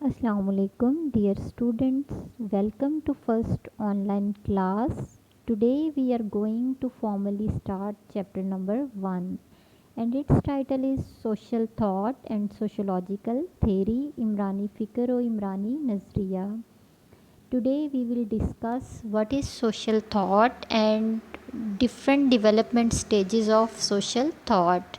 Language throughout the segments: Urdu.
Assalamu alaikum, dear students. Welcome to first online class. Today we are going to formally start chapter number 1, and its title is Social Thought and Sociological Theory, Imrani Fikr or Imrani Nazriya. Today we will discuss what is social thought and different development stages of social thought.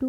2,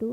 2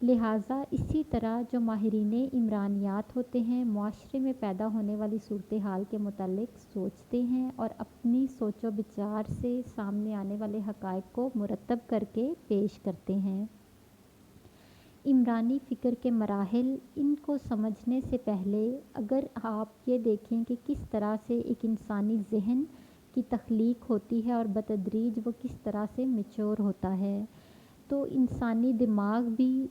لہٰذا اسی طرح جو ماہرین عمرانیات ہوتے ہیں معاشرے میں پیدا ہونے والی صورتحال کے متعلق سوچتے ہیں اور اپنی سوچ و بچار سے سامنے آنے والے حقائق کو مرتب کر کے پیش کرتے ہیں۔ عمرانی فکر کے مراحل، ان کو سمجھنے سے پہلے اگر آپ یہ دیکھیں کہ کس طرح سے ایک انسانی ذہن کی تخلیق ہوتی ہے اور بتدریج وہ کس طرح سے میچور ہوتا ہے، تو انسانی دماغ بھی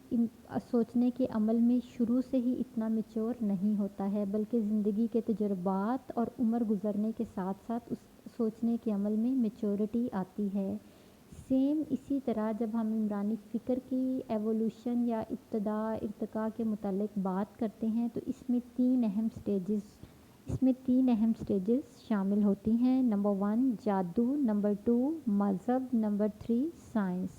سوچنے کے عمل میں شروع سے ہی اتنا میچور نہیں ہوتا ہے، بلکہ زندگی کے تجربات اور عمر گزرنے کے ساتھ ساتھ اس سوچنے کے عمل میں میچورٹی آتی ہے۔ سیم اسی طرح جب ہم عمرانی فکر کی ایوولوشن یا ابتدا ارتقاء کے متعلق بات کرتے ہیں تو اس میں تین اہم سٹیجز شامل ہوتی ہیں۔ نمبر 1 جادو، نمبر 2 مذہب، number 3 science.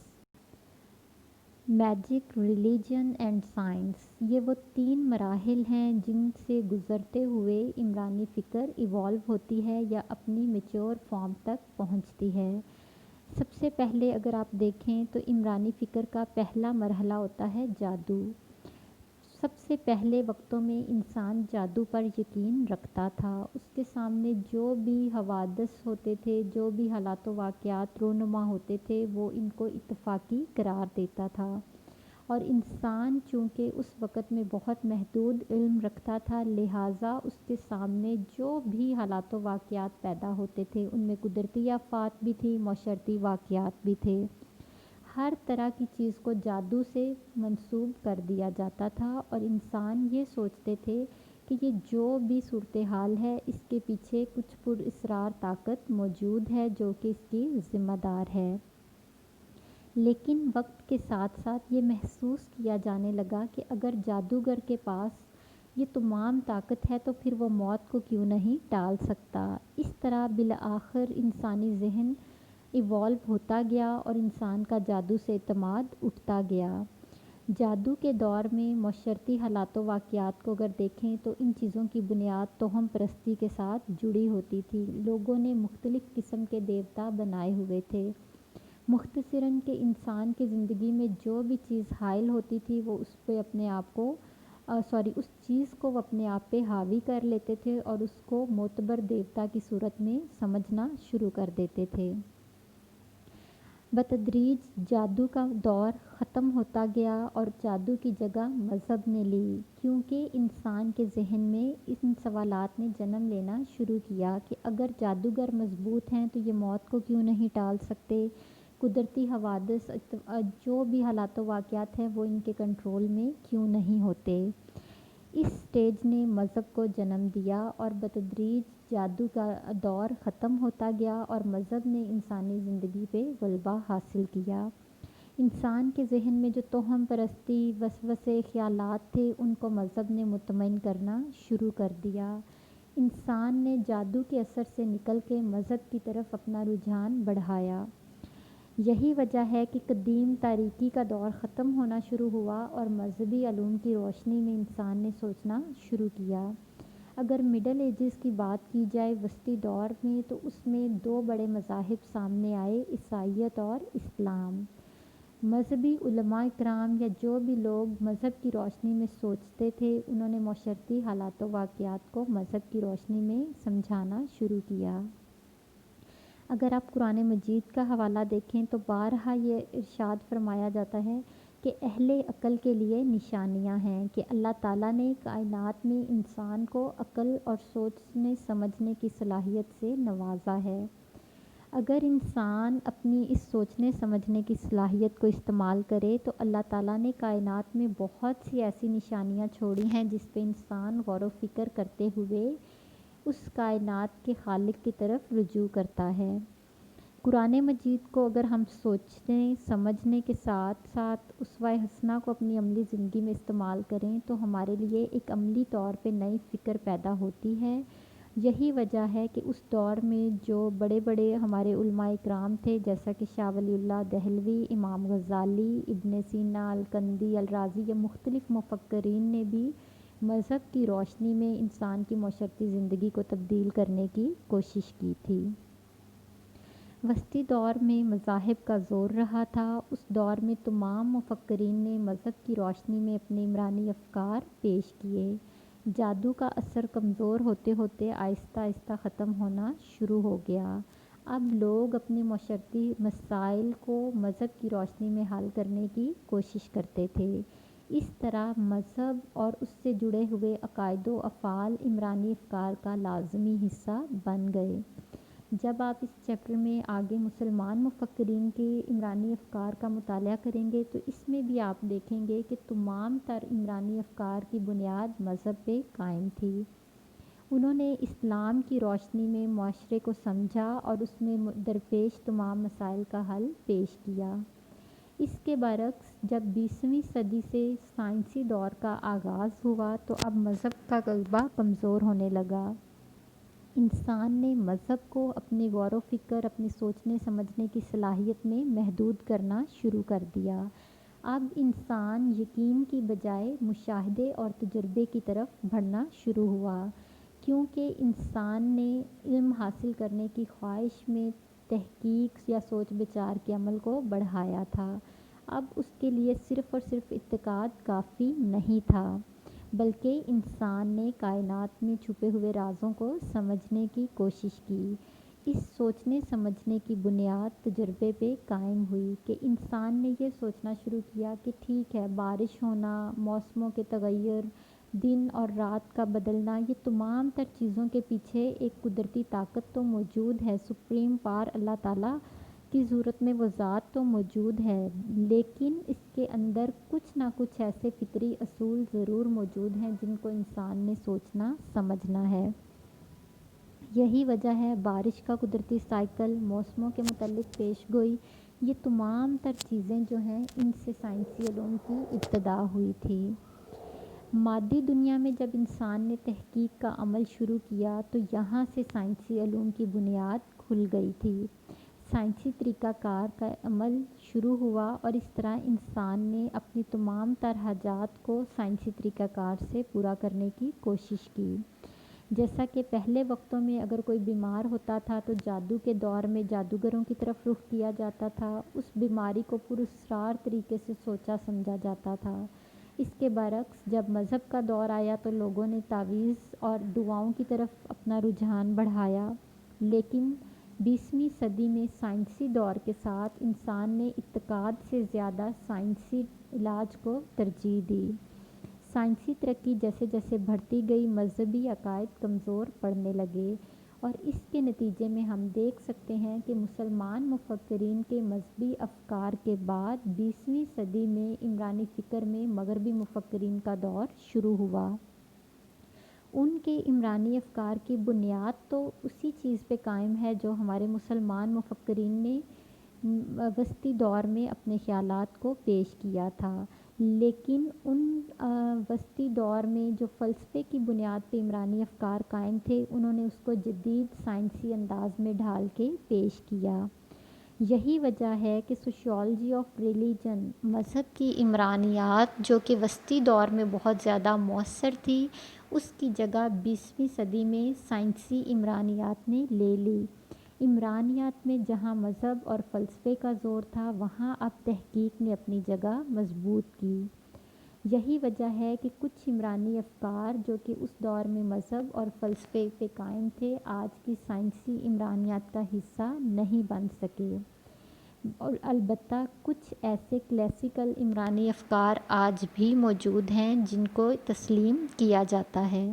Magic, religion and science, یہ وہ تین مراحل ہیں جن سے گزرتے ہوئے عمرانی فکر ایوالو ہوتی ہے یا اپنی میچور فارم تک پہنچتی ہے۔ سب سے پہلے اگر آپ دیکھیں تو عمرانی فکر کا پہلا مرحلہ ہوتا ہے جادو۔ سب سے پہلے وقتوں میں انسان جادو پر یقین رکھتا تھا، اس کے سامنے جو بھی حوادث ہوتے تھے، جو بھی حالات و واقعات رونما ہوتے تھے، وہ ان کو اتفاقی قرار دیتا تھا، اور انسان چونکہ اس وقت میں بہت محدود علم رکھتا تھا، لہٰذا اس کے سامنے جو بھی حالات و واقعات پیدا ہوتے تھے ان میں قدرتی آفات بھی تھی، معاشرتی واقعات بھی تھے، ہر طرح کی چیز کو جادو سے منسوب کر دیا جاتا تھا، اور انسان یہ سوچتے تھے کہ یہ جو بھی صورتحال ہے اس کے پیچھے کچھ پراسرار طاقت موجود ہے جو کہ اس کی ذمہ دار ہے۔ لیکن وقت کے ساتھ ساتھ یہ محسوس کیا جانے لگا کہ اگر جادوگر کے پاس یہ تمام طاقت ہے تو پھر وہ موت کو کیوں نہیں ٹال سکتا۔ اس طرح بالآخر انسانی ذہن ایوالو ہوتا گیا اور انسان کا جادو سے اعتماد اٹھتا گیا۔ جادو کے دور میں معاشرتی حالات و واقعات کو اگر دیکھیں تو ان چیزوں کی بنیاد توہم پرستی کے ساتھ جڑی ہوتی تھی۔ لوگوں نے مختلف قسم کے دیوتا بنائے ہوئے تھے۔ مختصراً کہ انسان کی زندگی میں جو بھی چیز حائل ہوتی تھی وہ اس پہ اپنے آپ کو اس چیز کو وہ اپنے آپ پہ حاوی کر لیتے تھے اور اس کو معتبر دیوتا کی صورت میں سمجھنا شروع کر دیتے تھے۔ بتدریج جادو کا دور ختم ہوتا گیا اور جادو کی جگہ مذہب نے لی، کیونکہ انسان کے ذہن میں ان سوالات نے جنم لینا شروع کیا کہ اگر جادوگر مضبوط ہیں تو یہ موت کو کیوں نہیں ٹال سکتے، قدرتی حوادث جو بھی حالات و واقعات ہیں وہ ان کے کنٹرول میں کیوں نہیں ہوتے۔ اس سٹیج نے مذہب کو جنم دیا اور بتدریج جادو کا دور ختم ہوتا گیا اور مذہب نے انسانی زندگی پہ غلبہ حاصل کیا۔ انسان کے ذہن میں جو توہم پرستی، وسوسے، خیالات تھے ان کو مذہب نے مطمئن کرنا شروع کر دیا۔ انسان نے جادو کے اثر سے نکل کے مذہب کی طرف اپنا رجحان بڑھایا۔ یہی وجہ ہے کہ قدیم تاریکی کا دور ختم ہونا شروع ہوا اور مذہبی علوم کی روشنی میں انسان نے سوچنا شروع کیا۔ اگر مڈل ایجز کی بات کی جائے وسطی دور میں تو اس میں دو بڑے مذاہب سامنے آئے، عیسائیت اور اسلام۔ مذہبی علماء کرام یا جو بھی لوگ مذہب کی روشنی میں سوچتے تھے انہوں نے معاشرتی حالات و واقعات کو مذہب کی روشنی میں سمجھانا شروع کیا۔ اگر آپ قرآن مجید کا حوالہ دیکھیں تو بارہا یہ ارشاد فرمایا جاتا ہے کہ اہل عقل کے لیے نشانیاں ہیں کہ اللہ تعالیٰ نے کائنات میں انسان کو عقل اور سوچنے سمجھنے کی صلاحیت سے نوازا ہے۔ اگر انسان اپنی اس سوچنے سمجھنے کی صلاحیت کو استعمال کرے تو اللہ تعالیٰ نے کائنات میں بہت سی ایسی نشانیاں چھوڑی ہیں جس پہ انسان غور و فکر کرتے ہوئے اس کائنات کے خالق کی طرف رجوع کرتا ہے۔ قرآن مجید کو اگر ہم سوچنے سمجھنے کے ساتھ ساتھ اسوہ حسنہ کو اپنی عملی زندگی میں استعمال کریں تو ہمارے لیے ایک عملی طور پہ نئی فکر پیدا ہوتی ہے۔ یہی وجہ ہے کہ اس دور میں جو بڑے بڑے ہمارے علماء کرام تھے جیسا کہ شاہ ولی اللہ دہلوی، امام غزالی، ابن سینا، الکندی، الرازی یا مختلف مفکرین نے بھی مذہب کی روشنی میں انسان کی معاشرتی زندگی کو تبدیل کرنے کی کوشش کی تھی۔ وسطی دور میں مذاہب کا زور رہا تھا۔ اس دور میں تمام مفکرین نے مذہب کی روشنی میں اپنے عمرانی افکار پیش کیے۔ جادو کا اثر کمزور ہوتے ہوتے آہستہ آہستہ ختم ہونا شروع ہو گیا۔ اب لوگ اپنے معاشرتی مسائل کو مذہب کی روشنی میں حل کرنے کی کوشش کرتے تھے۔ اس طرح مذہب اور اس سے جڑے ہوئے عقائد و افعال عمرانی افکار کا لازمی حصہ بن گئے۔ جب آپ اس چیپٹر میں آگے مسلمان مفکرین کے عمرانی افکار کا مطالعہ کریں گے تو اس میں بھی آپ دیکھیں گے کہ تمام تر عمرانی افکار کی بنیاد مذہب پہ قائم تھی۔ انہوں نے اسلام کی روشنی میں معاشرے کو سمجھا اور اس میں درپیش تمام مسائل کا حل پیش کیا۔ اس کے برعکس جب 20ویں صدی سے سائنسی دور کا آغاز ہوا تو اب مذہب کا غلبہ کمزور ہونے لگا۔ انسان نے مذہب کو اپنے غور و فکر، اپنے سوچنے سمجھنے کی صلاحیت میں محدود کرنا شروع کر دیا۔ اب انسان یقین کی بجائے مشاہدے اور تجربے کی طرف بڑھنا شروع ہوا، کیونکہ انسان نے علم حاصل کرنے کی خواہش میں تحقیق یا سوچ بچار کے عمل کو بڑھایا تھا۔ اب اس کے لیے صرف اور صرف اعتقاد کافی نہیں تھا، بلکہ انسان نے کائنات میں چھپے ہوئے رازوں کو سمجھنے کی کوشش کی۔ اس سوچنے سمجھنے کی بنیاد تجربے پہ قائم ہوئی کہ انسان نے یہ سوچنا شروع کیا کہ ٹھیک ہے، بارش ہونا، موسموں کے تغیر، دن اور رات کا بدلنا، یہ تمام تر چیزوں کے پیچھے ایک قدرتی طاقت تو موجود ہے، سپریم پاور اللہ تعالیٰ کی صورت میں وہ ذات تو موجود ہے، لیکن اس کے اندر کچھ نہ کچھ ایسے فطری اصول ضرور موجود ہیں جن کو انسان نے سوچنا سمجھنا ہے۔ یہی وجہ ہے بارش کا قدرتی سائیکل، موسموں کے متعلق پیش گوئی، یہ تمام تر چیزیں جو ہیں ان سے سائنسی علوم کی ابتدا ہوئی تھی۔ مادی دنیا میں جب انسان نے تحقیق کا عمل شروع کیا تو یہاں سے سائنسی علوم کی بنیاد کھل گئی تھی۔ سائنسی طریقہ کار کا عمل شروع ہوا اور اس طرح انسان نے اپنی تمام تر حاجات کو سائنسی طریقہ کار سے پورا کرنے کی کوشش کی۔ جیسا کہ پہلے وقتوں میں اگر کوئی بیمار ہوتا تھا تو جادو کے دور میں جادوگروں کی طرف رخ کیا جاتا تھا، اس بیماری کو پراسرار طریقے سے سوچا سمجھا جاتا تھا۔ اس کے برعکس جب مذہب کا دور آیا تو لوگوں نے تعویذ اور دعاؤں کی طرف اپنا رجحان بڑھایا، لیکن 20ویں صدی میں سائنسی دور کے ساتھ انسان نے اعتقاد سے زیادہ سائنسی علاج کو ترجیح دی۔ سائنسی ترقی جیسے جیسے بڑھتی گئی، مذہبی عقائد کمزور پڑنے لگے، اور اس کے نتیجے میں ہم دیکھ سکتے ہیں کہ مسلمان مفکرین کے مذہبی افکار کے بعد 20ویں صدی میں عمرانی فکر میں مغربی مفکرین کا دور شروع ہوا۔ ان کے عمرانی افکار کی بنیاد تو اسی چیز پہ قائم ہے جو ہمارے مسلمان مفکرین نے وسطی دور میں اپنے خیالات کو پیش کیا تھا، لیکن ان وسطی دور میں جو فلسفے کی بنیاد پہ عمرانی افکار قائم تھے، انہوں نے اس کو جدید سائنسی انداز میں ڈھال کے پیش کیا۔ یہی وجہ ہے کہ سوشیالوجی آف ریلیجن، مذہب کی عمرانیات جو کہ وسطی دور میں بہت زیادہ مؤثر تھی، اس کی جگہ 20ویں صدی میں سائنسی عمرانیات نے لے لی۔ عمرانیات میں جہاں مذہب اور فلسفے کا زور تھا، وہاں اب تحقیق نے اپنی جگہ مضبوط کی۔ یہی وجہ ہے کہ کچھ عمرانی افکار جو کہ اس دور میں مذہب اور فلسفے پہ قائم تھے، آج کی سائنسی عمرانیات کا حصہ نہیں بن سکے، اور البتہ کچھ ایسے کلاسیکل عمرانی افکار آج بھی موجود ہیں جن کو تسلیم کیا جاتا ہے۔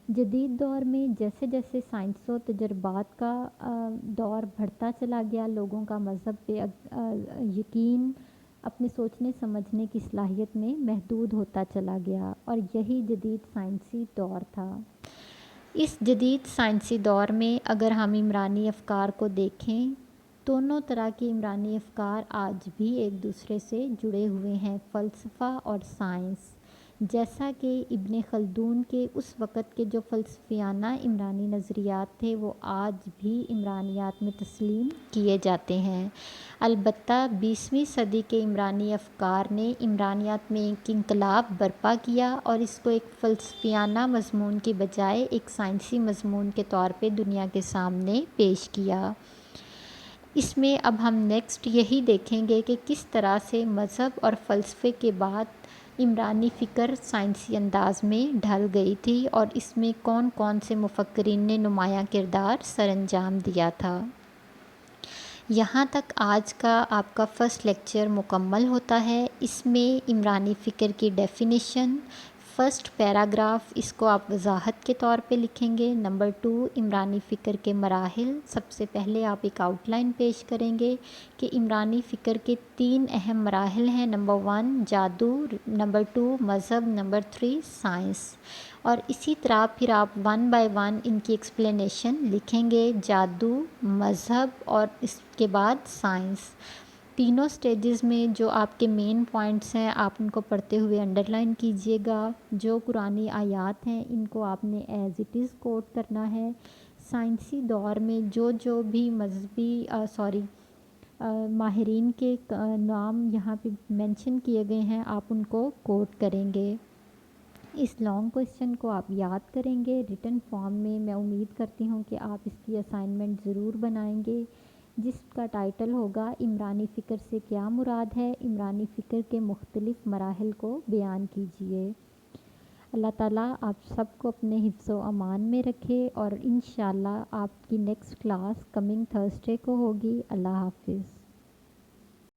جدید دور میں جیسے جیسے سائنس و تجربات کا دور بڑھتا چلا گیا، لوگوں کا مذہب پہ یقین اپنے سوچنے سمجھنے کی صلاحیت میں محدود ہوتا چلا گیا، اور یہی جدید سائنسی دور تھا۔ اس جدید سائنسی دور میں اگر ہم عمرانی افکار کو دیکھیں، دونوں طرح کے عمرانی افکار آج بھی ایک دوسرے سے جڑے ہوئے ہیں، فلسفہ اور سائنس۔ جیسا کہ ابن خلدون کے اس وقت کے جو فلسفیانہ عمرانی نظریات تھے وہ آج بھی عمرانیات میں تسلیم کیے جاتے ہیں۔ البتہ 20ویں صدی کے عمرانی افکار نے عمرانیات میں ایک انقلاب برپا کیا اور اس کو ایک فلسفیانہ مضمون کی بجائے ایک سائنسی مضمون کے طور پہ دنیا کے سامنے پیش کیا۔ اس میں اب ہم نیکسٹ یہی دیکھیں گے کہ کس طرح سے مذہب اور فلسفے کے بعد عمرانی فکر سائنسی انداز میں ڈھل گئی تھی اور اس میں کون کون سے مفکرین نے نمایاں کردار سر انجام دیا تھا۔ یہاں تک آج کا آپ کا فرسٹ لیکچر مکمل ہوتا ہے۔ اس میں عمرانی فکر کی ڈیفینیشن، فرسٹ پیراگراف اس کو آپ وضاحت کے طور پہ لکھیں گے۔ نمبر 2 عمرانی فکر کے مراحل، سب سے پہلے آپ ایک آؤٹ لائن پیش کریں گے کہ عمرانی فکر کے 3 اہم مراحل ہیں۔ نمبر 1 جادو، نمبر 2 مذہب، نمبر 3 سائنس، اور اسی طرح پھر آپ 1 بائی 1 ان کی ایکسپلینیشن لکھیں گے، جادو، مذہب اور اس کے بعد سائنس۔ تینوں سٹیجز میں جو آپ کے مین پوائنٹس ہیں آپ ان کو پڑھتے ہوئے انڈر لائن کیجیے گا۔ جو قرآنی آیات ہیں ان کو آپ نے ایز اٹ از کوٹ کرنا ہے۔ سائنسی دور میں جو بھی ماہرین کے نام یہاں پہ مینشن کیے گئے ہیں آپ ان کو کوٹ کریں گے۔ اس لانگ کویسچن کو آپ یاد کریں گے ریٹن فارم میں۔ میں امید کرتی ہوں کہ آپ اس کی اسائنمنٹ ضرور بنائیں گے، جس کا ٹائٹل ہوگا عمرانی فکر سے کیا مراد ہے، عمرانی فکر کے مختلف مراحل کو بیان کیجیے۔ اللہ تعالیٰ آپ سب کو اپنے حفظ و امان میں رکھے، اور انشاءاللہ آپ کی نیکسٹ کلاس کمنگ تھرسڈے کو ہوگی۔ اللہ حافظ۔